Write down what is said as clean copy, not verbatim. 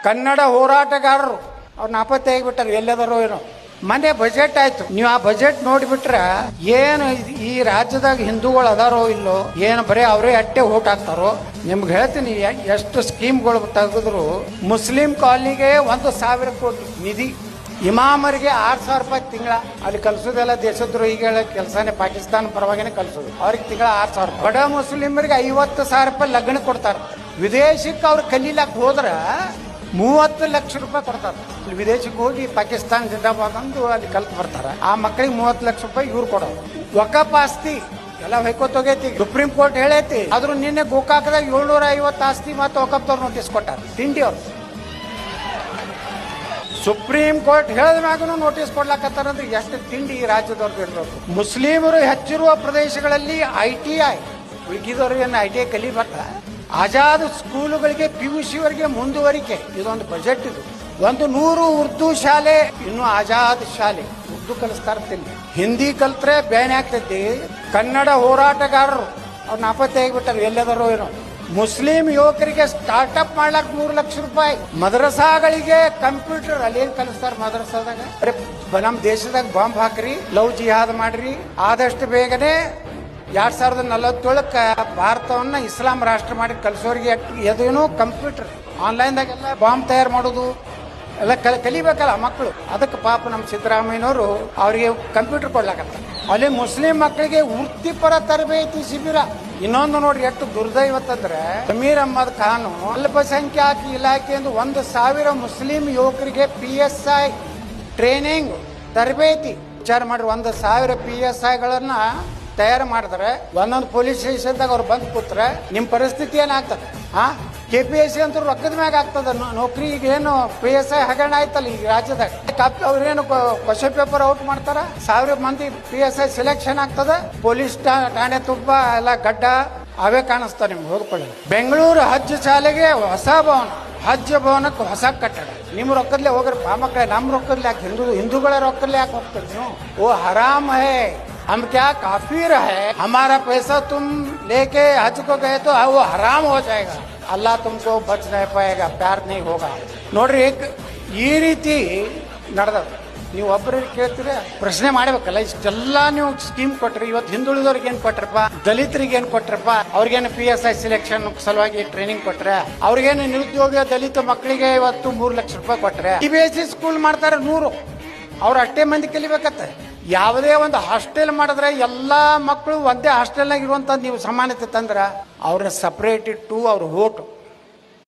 ಕನ್ನಡ ಹೋರಾಟಗಾರರು ಅವ್ರು ನಾಪತ್ತೆ ಆಗಿಬಿಟ್ಟಾರೆ, ಎಲ್ಲದಾರೋ ಏನೋ. ಮನೆ ಬಜೆಟ್ ಆಯ್ತು, ನೀವು ಆ ಬಜೆಟ್ ನೋಡಿಬಿಟ್ರೆ ಏನು ಈ ರಾಜ್ಯದಾಗ ಹಿಂದೂಗಳು ಅದಾರೋ ಇಲ್ಲೋ, ಏನು ಬರೀ ಅವರೇ ಅಟ್ಟೆ ಓಟ್ ಹಾಕ್ತಾರೋ. ನಿಮ್ಗೆ ಹೇಳ್ತೀನಿ, ಎಷ್ಟು ಸ್ಕೀಮ್ಗಳು ತೆಗೆದ್ರು. ಮುಸ್ಲಿಂ ಕಾಲನಿಗೆ 1,000 ಕೋಟಿ ನಿಧಿ, ಇಮಾಮರಿಗೆ 6,000 ರೂಪಾಯಿ ತಿಂಗಳ. ಅಲ್ಲಿ ಕಲ್ಸೋದೆಲ್ಲ ದೇಶದ್ರೋಹಿಗಳ ಕೆಲಸನೇ, ಪಾಕಿಸ್ತಾನ ಪರವಾಗಿನೇ ಕಲ್ಸೋದು. ಅವ್ರಿಗೆ ತಿಂಗಳ 6,000. ಬಡ ಮುಸ್ಲಿಮರಿಗೆ 50,000 ರೂಪಾಯಿ ಲಗ್ನ ಕೊಡ್ತಾರೆ. ವಿದೇಶಕ್ಕೆ ಅವ್ರು ಕಲೀಲಕ್ಕೆ ಹೋದ್ರೆ 30 ಲಕ್ಷ ರೂಪಾಯಿ ಕೊಡ್ತಾರೆ. ಇಲ್ಲಿ ವಿದೇಶಕ್ಕೆ ಹೋಗಿ ಪಾಕಿಸ್ತಾನ ಜಿಂದಾಬಾದ್ ಅಂದು ಅಲ್ಲಿ ಕಲ್ತು ಬರ್ತಾರೆ. ಆ ಮಕ್ಕಳಿಗೆ 30 ಲಕ್ಷ ರೂಪಾಯಿ ಇವ್ರು ಕೊಡೋದು. ವಕಫ್ ಆಸ್ತಿ ಎಲ್ಲ ಹೊಯ್ಕೋತೋಗೈತಿ, ಸುಪ್ರೀಂ ಕೋರ್ಟ್ ಹೇಳೈತಿ. ಆದ್ರೂ ನಿನ್ನೆ ಗೋಕಾಕದಾಗ 750 ಆಸ್ತಿ ಮತ್ತು ವಕಫ್ದವ್ರು ನೋಟಿಸ್ ಕೊಟ್ಟಾರ. ತಿಂಡಿ ಅವ್ರು ಸುಪ್ರೀಂ ಕೋರ್ಟ್ ಹೇಳಿದ ಮ್ಯಾಗೂ ನೋಟಿಸ್ ಕೊಡ್ಲಾಕತ್ತಾರಂದ್ರೆ ಎಷ್ಟು ತಿಂಡಿ ಈ ರಾಜ್ಯದವ್ರದ್ದು ಇರಬೇಕು. ಮುಸ್ಲಿಮರು ಹೆಚ್ಚಿರುವ ಪ್ರದೇಶಗಳಲ್ಲಿ ITI ಉಳ್ಕಿದವ್ರಿಗೆ ITI ಕಲಿಬೇಕ. ಆಜಾದ್ ಸ್ಕೂಲುಗಳಿಗೆ PUC ವರೆಗೆ ಮುಂದುವರಿಕೆ. ಇದೊಂದು ಬಜೆಟ್. ಇದು 100 ಉರ್ದು ಶಾಲೆ, ಇನ್ನು ಆಜಾದ್ ಶಾಲೆ ಉರ್ದು ಕಲಿಸ್ತಾ ಇರ್ತೀನಿ. ಹಿಂದಿ ಕಲ್ತ್ರೆ ಬ್ಯಾನ್ ಆಗ್ತೈತಿ. ಕನ್ನಡ ಹೋರಾಟಗಾರರು ಅವ್ರು ನಾಪತ್ತೆ ಆಗಿಬಿಟ್ಟಾರೆ, ಎಲ್ಲದಾರೋ ಏನೋ. ಮುಸ್ಲಿಂ ಯುವಕರಿಗೆ ಸ್ಟಾರ್ಟ್ಅಪ್ ಮಾಡ್ಲಾಕ 3 ಲಕ್ಷ ರೂಪಾಯಿ. ಮದ್ರಸಾಗಳಿಗೆ ಕಂಪ್ಯೂಟರ್ ಅಲ್ಲಿ ಏನ್ ಕಲಿಸ್ತಾರ ಮದ್ರಸಾದಾಗ? ನಮ್ಮ ದೇಶದಾಗ ಬಾಂಬ್ ಹಾಕ್ರಿ, ಲವ್ ಜಿಹಾದ್ ಮಾಡ್ರಿ. ಆದಷ್ಟು ಬೇಗನೆ 2047 ಭಾರತವನ್ನ ಇಸ್ಲಾಂ ರಾಷ್ಟ್ರ ಮಾಡಿ ಕಲಿಸೋರಿಗೆ ಎದೇನೋ ಕಂಪ್ಯೂಟರ್ ಆನ್ಲೈನ್ದಾಗೆಲ್ಲ ಬಾಂಬ್ ತಯಾರು ಮಾಡೋದು ಎಲ್ಲ ಕಲಿಬೇಕಲ್ಲ ಮಕ್ಕಳು. ಅದಕ್ಕೆ ಪಾಪ ನಮ್ಮ ಸಿದ್ದರಾಮಯ್ಯನವರು ಅವರಿಗೆ ಕಂಪ್ಯೂಟರ್ ಕೊಡ್ಲಾಕತ್ತ. ಅಲ್ಲಿ ಮುಸ್ಲಿಂ ಮಕ್ಕಳಿಗೆ ವೃತ್ತಿಪರ ತರಬೇತಿ ಶಿಬಿರ. ಇನ್ನೊಂದು ನೋಡ್ರಿ ಎಷ್ಟು ದುರ್ದೈವತ್ತಂದ್ರೆ, ಸಮೀರ್ ಅಹ್ಮದ್ ಖಾನ್ ಅಲ್ಪಸಂಖ್ಯಾತ ಇಲಾಖೆಯಿಂದ 1,000 ಮುಸ್ಲಿಂ ಯುವಕರಿಗೆ PSI ಟ್ರೈನಿಂಗ್ ತರಬೇತಿ ವಿಚಾರ ಮಾಡ್ರಿ. 1,000 PSIಗಳನ್ನ ತಯಾರು ಮಾಡಿದ್ರೆ ಒಂದೊಂದು ಪೊಲೀಸ್ ಸ್ಟೇಷನ್ದಾಗ ಅವ್ರು ಬಂದು ಕೂತ್ರೆ ನಿಮ್ಮ ಪರಿಸ್ಥಿತಿ ಏನಾಗ್ತದೆ? KPSC ಅಂತ ರೊಕ್ಕದ ಮ್ಯಾಗ ಆಗ್ತದ ನೌಕರಿ. ಈಗ ಏನು PSI ಹಗರಣ ಆಯ್ತಲ್ಲ ಈ ರಾಜ್ಯದಾಗ, ಅವ್ರೇನು ಕ್ವಶನ್ ಪೇಪರ್ ಔಟ್ ಮಾಡ್ತಾರ. 1000 ಮಂದಿ PSI ಸೆಲೆಕ್ಷನ್ ಆಗ್ತದ. ಪೊಲೀಸ್ ಠಾಣೆ ತುಂಬ ಎಲ್ಲ ಗಡ್ಡ ಅವೇ ಕಾಣಿಸ್ತಾವ ನಿಮ್ಗೆ ಹೋದ್ಕೊಳ್ಳಿ. ಬೆಂಗಳೂರು ಹಜ್ ಶಾಲೆಗೆ ಹೊಸ ಭವನ, ಹಜ್ ಭವನಕ್ಕೆ ಹೊಸ ಕಟ್ಟಡ. ನಿಮ್ಮ ರೊಕ್ಕದಲ್ಲೇ ಹೋಗ್ರಿ ಮಕ್ಕಳೇ, ನಮ್ಮ ರೊಕ್ಕದಲ್ಲಿ ಯಾಕೆ ಹಿಂದೂಗಳ ರೊಕ್ಕದಲ್ಲೇ ಯಾಕೆ ಹೋಗ್ತೀರಿ ನೀವು? ಓ ಹರಾಮ್ ಹೇ, हम क्या काफिर है? हमारा पैसा तुम लेके हज को गए तो वो हराम हो जाएगा. अल्लाह तुमको बच नहीं पाएगा, प्यार नहीं होगा. ನೋಡ್ರಿ ಈ ರೀತಿ ನಡೆದ. ನೀವು ಒಬ್ಬರಿಗೆ ಕೇಳ್ತೀರ, ಪ್ರಶ್ನೆ ಮಾಡ್ಬೇಕಲ್ಲ. ಇಷ್ಟೆಲ್ಲ ನೀವು ಸ್ಕೀಮ್ ಕೊಟ್ರಿ, ಇವತ್ತು ಹಿಂದುಳಿದವ್ರಿಗೆ ಏನ್ ಕೊಟ್ರಪ್ಪ, ದಲಿತರಿಗೆ ಏನ್ ಕೊಟ್ರಪ್ಪ, ಅವ್ರಿಗೇನು PSI ಸೆಲೆಕ್ಷನ್ ಸಲುವಾಗಿ ಟ್ರೈನಿಂಗ್ ಕೊಟ್ರೆ, ಅವ್ರಿಗೇನು ನಿರುದ್ಯೋಗ ದಲಿತ ಮಕ್ಕಳಿಗೆ ಇವತ್ತು 3 ಲಕ್ಷ ರೂಪಾಯಿ ಕೊಟ್ರೆ. CBSC ಸ್ಕೂಲ್ ಮಾಡ್ತಾರೆ 100, ಅವ್ರು ಅಷ್ಟೇ ಮಂದಿ ಕಲಿಬೇಕತ್ತ. ಯಾವುದೇ ಒಂದು ಹಾಸ್ಟೆಲ್ ಮಾಡಿದ್ರೆ ಎಲ್ಲ ಮಕ್ಕಳು ಒಂದೇ ಹಾಸ್ಟೆಲ್ನಾಗ ಇರುವಂತ ನೀವು ಸಮಾನತೆ ತಂದ್ರೆ ಅವ್ರನ್ನ ಸಪ್ರೇಟ್ ಇಟ್ಟು ಅವ್ರ ಓಟು